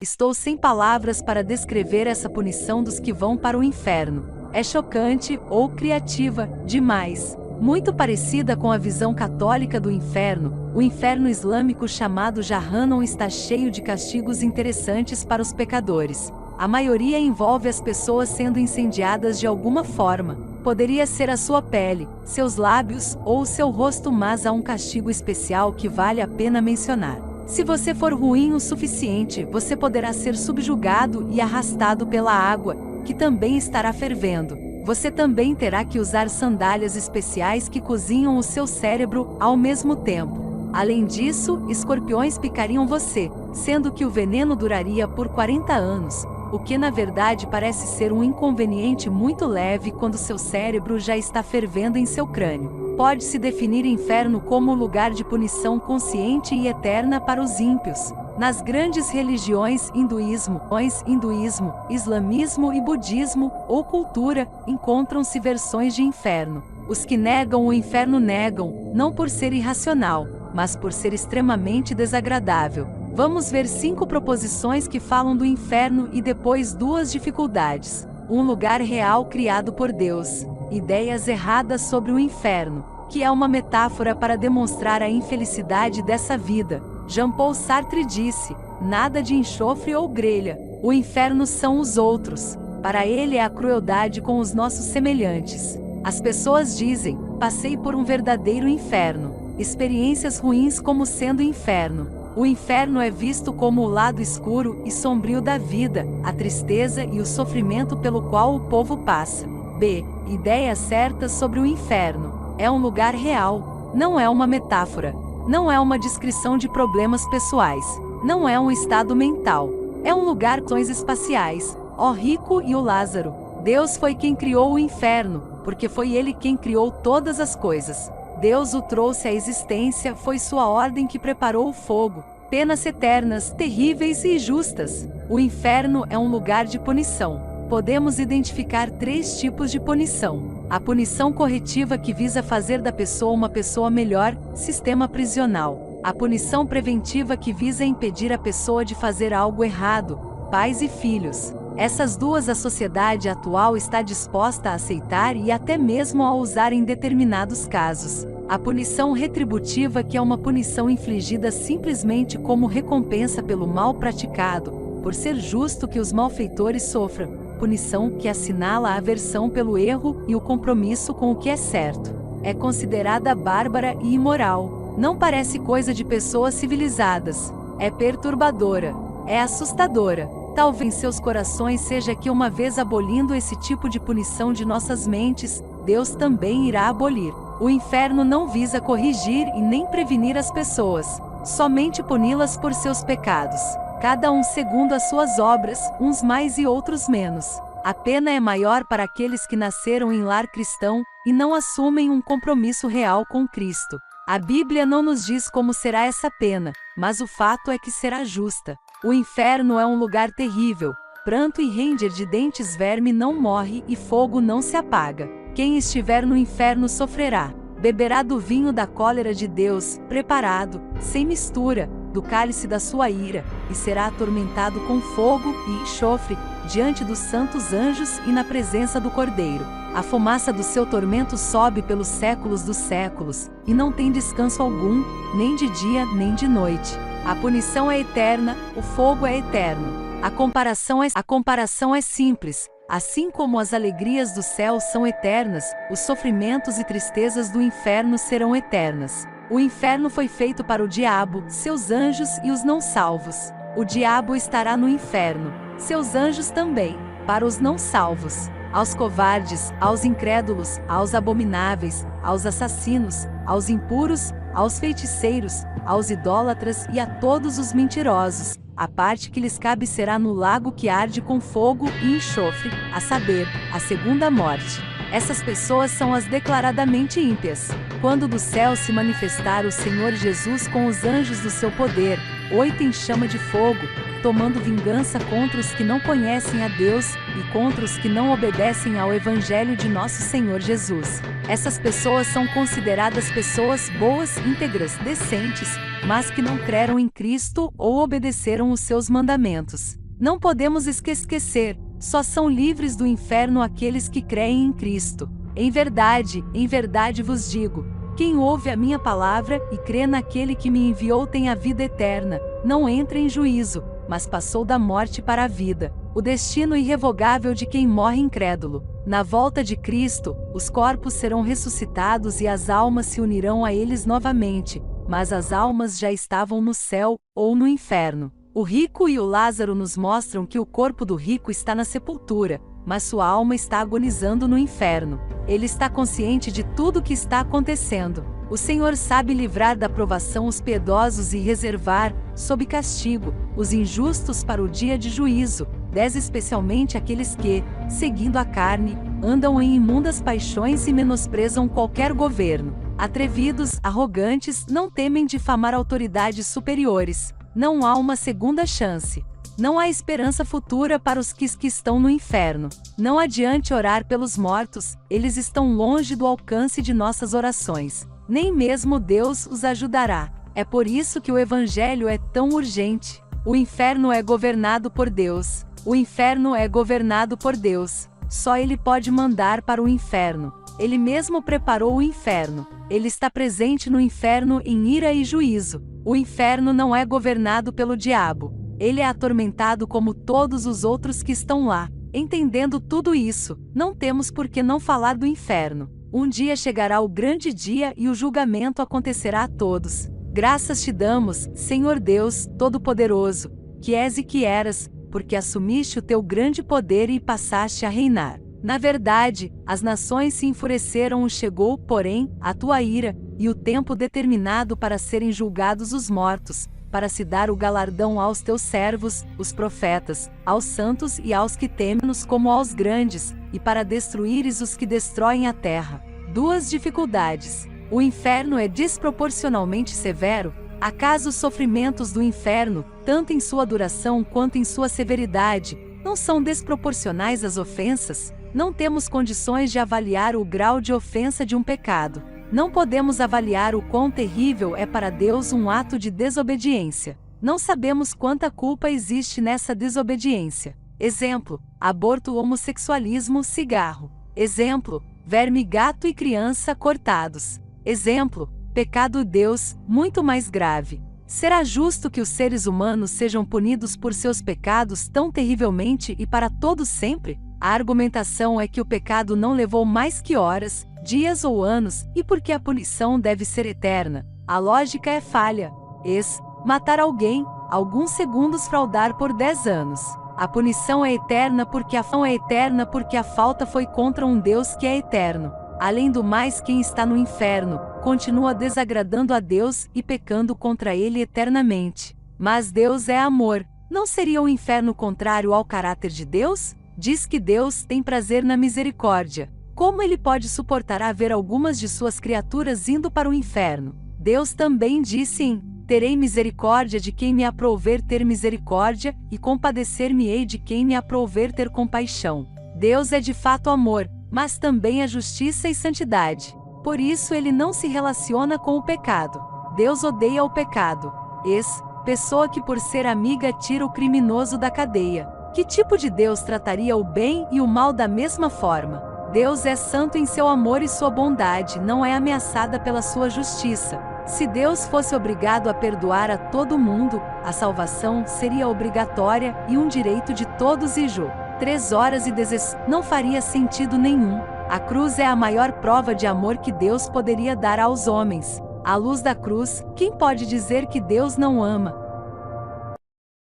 Estou sem palavras para descrever essa punição dos que vão para o inferno. É chocante ou criativa demais. Muito parecida com a visão católica do inferno, o inferno islâmico chamado Jahannam está cheio de castigos interessantes para os pecadores. A maioria envolve as pessoas sendo incendiadas de alguma forma. Poderia ser a sua pele, seus lábios ou seu rosto, mas há um castigo especial que vale a pena mencionar. Se você for ruim o suficiente, você poderá ser subjugado e arrastado pela água, que também estará fervendo. Você também terá que usar sandálias especiais que cozinham o seu cérebro ao mesmo tempo. Além disso, escorpiões picariam você, sendo que o veneno duraria por 40 anos, o que na verdade parece ser um inconveniente muito leve quando seu cérebro já está fervendo em seu crânio. Pode-se definir inferno como lugar de punição consciente e eterna para os ímpios. Nas grandes religiões hinduísmo, islamismo e budismo, ou cultura, encontram-se versões de inferno. Os que negam o inferno negam, não por ser irracional, mas por ser extremamente desagradável. Vamos ver 5 proposições que falam do inferno e depois 2 dificuldades. Um lugar real criado por Deus. Ideias erradas sobre o inferno, que é uma metáfora para demonstrar a infelicidade dessa vida. Jean-Paul Sartre disse: nada de enxofre ou grelha. O inferno são os outros. Para ele é a crueldade com os nossos semelhantes. As pessoas dizem: passei por um verdadeiro inferno. Experiências ruins como sendo inferno. O inferno é visto como o lado escuro e sombrio da vida, a tristeza e o sofrimento pelo qual o povo passa. B. Ideias certas sobre o inferno. É um lugar real. Não é uma metáfora. Não é uma descrição de problemas pessoais. Não é um estado mental. É um lugar com ações espaciais. Ó rico e o Lázaro. Deus foi quem criou o inferno, porque foi Ele quem criou todas as coisas. Deus o trouxe à existência, foi sua ordem que preparou o fogo. Penas eternas, terríveis e justas. O inferno é um lugar de punição. Podemos identificar 3 tipos de punição. A punição corretiva, que visa fazer da pessoa uma pessoa melhor, sistema prisional. A punição preventiva, que visa impedir a pessoa de fazer algo errado, pais e filhos. Essas 2 a sociedade atual está disposta a aceitar e até mesmo a usar em determinados casos. A punição retributiva, que é uma punição infligida simplesmente como recompensa pelo mal praticado, por ser justo que os malfeitores sofram. Punição que assinala a aversão pelo erro e o compromisso com o que é certo. É considerada bárbara e imoral. Não parece coisa de pessoas civilizadas. É perturbadora. É assustadora. Talvez em seus corações seja que, uma vez abolindo esse tipo de punição de nossas mentes, Deus também irá abolir. O inferno não visa corrigir e nem prevenir as pessoas, somente puni-las por seus pecados. Cada um segundo as suas obras, uns mais e outros menos. A pena é maior para aqueles que nasceram em lar cristão e não assumem um compromisso real com Cristo. A Bíblia não nos diz como será essa pena, mas o fato é que será justa. O inferno é um lugar terrível. Pranto e ranger de dentes, verme não morre e fogo não se apaga. Quem estiver no inferno sofrerá. Beberá do vinho da cólera de Deus, preparado, sem mistura, do cálice da sua ira, e será atormentado com fogo e enxofre, diante dos santos anjos e na presença do Cordeiro. A fumaça do seu tormento sobe pelos séculos dos séculos, e não tem descanso algum, nem de dia nem de noite. A punição é eterna, o fogo é eterno. A comparação é simples. Assim como as alegrias do céu são eternas, os sofrimentos e tristezas do inferno serão eternas. O inferno foi feito para o diabo, seus anjos e os não salvos. O diabo estará no inferno, seus anjos também, para os não salvos. Aos covardes, aos incrédulos, aos abomináveis, aos assassinos, aos impuros, aos feiticeiros, aos idólatras e a todos os mentirosos. A parte que lhes cabe será no lago que arde com fogo e enxofre, a saber, a segunda morte. Essas pessoas são as declaradamente ímpias. Quando do céu se manifestar o Senhor Jesus com os anjos do seu poder, 8 em chama de fogo, tomando vingança contra os que não conhecem a Deus e contra os que não obedecem ao Evangelho de nosso Senhor Jesus. Essas pessoas são consideradas pessoas boas, íntegras, decentes, mas que não creram em Cristo ou obedeceram os seus mandamentos. Não podemos esquecer, só são livres do inferno aqueles que creem em Cristo. Em verdade vos digo, quem ouve a minha palavra e crê naquele que me enviou tem a vida eterna, não entra em juízo, mas passou da morte para a vida. O destino irrevogável de quem morre incrédulo. Na volta de Cristo, os corpos serão ressuscitados e as almas se unirão a eles novamente, mas as almas já estavam no céu ou no inferno. O rico e o Lázaro nos mostram que o corpo do rico está na sepultura, mas sua alma está agonizando no inferno. Ele está consciente de tudo o que está acontecendo. O Senhor sabe livrar da provação os piedosos e reservar, sob castigo, os injustos para o dia de juízo. 10 Especialmente aqueles que, seguindo a carne, andam em imundas paixões e menosprezam qualquer governo. Atrevidos, arrogantes, não temem difamar autoridades superiores. Não há uma segunda chance. Não há esperança futura para os que estão no inferno. Não adiante orar pelos mortos, eles estão longe do alcance de nossas orações. Nem mesmo Deus os ajudará. É por isso que o Evangelho é tão urgente. O inferno é governado por Deus. O inferno é governado por Deus. Só Ele pode mandar para o inferno. Ele mesmo preparou o inferno. Ele está presente no inferno em ira e juízo. O inferno não é governado pelo diabo. Ele é atormentado como todos os outros que estão lá. Entendendo tudo isso, não temos por que não falar do inferno. Um dia chegará o grande dia e o julgamento acontecerá a todos. Graças te damos, Senhor Deus, Todo-Poderoso, que és e que eras, porque assumiste o teu grande poder e passaste a reinar. Na verdade, as nações se enfureceram e chegou, porém, a tua ira, e o tempo determinado para serem julgados os mortos, para se dar o galardão aos teus servos, os profetas, aos santos e aos que temem-nos como aos grandes, e para destruíres os que destroem a terra. 2 dificuldades. O inferno é desproporcionalmente severo? Acaso os sofrimentos do inferno, tanto em sua duração quanto em sua severidade, não são desproporcionais às ofensas? Não temos condições de avaliar o grau de ofensa de um pecado. Não podemos avaliar o quão terrível é para Deus um ato de desobediência. Não sabemos quanta culpa existe nessa desobediência. Exemplo: aborto, homossexualismo, cigarro. Exemplo: verme, gato e criança cortados. Exemplo: pecado. Deus, muito mais grave. Será justo que os seres humanos sejam punidos por seus pecados tão terrivelmente e para todos sempre? A argumentação é que o pecado não levou mais que horas, dias ou anos, e porque a punição deve ser eterna. A lógica é falha. Matar alguém, alguns segundos, fraudar por 10 anos. A punição é eterna porque a falta foi contra um Deus que é eterno. Além do mais, quem está no inferno, continua desagradando a Deus e pecando contra Ele eternamente. Mas Deus é amor. Não seria o inferno contrário ao caráter de Deus? Diz que Deus tem prazer na misericórdia. Como Ele pode suportar a ver algumas de suas criaturas indo para o inferno? Deus também disse: terei misericórdia de quem me aprouver ter misericórdia, e compadecer-me-ei de quem me aprouver ter compaixão. Deus é de fato amor, mas também é justiça e santidade. Por isso Ele não se relaciona com o pecado. Deus odeia o pecado. Pessoa que por ser amiga tira o criminoso da cadeia. Que tipo de Deus trataria o bem e o mal da mesma forma? Deus é santo em seu amor e sua bondade não é ameaçada pela sua justiça. Se Deus fosse obrigado a perdoar a todo mundo, a salvação seria obrigatória e um direito de todos e 3:16 não faria sentido nenhum. A cruz é a maior prova de amor que Deus poderia dar aos homens. À luz da cruz, quem pode dizer que Deus não ama?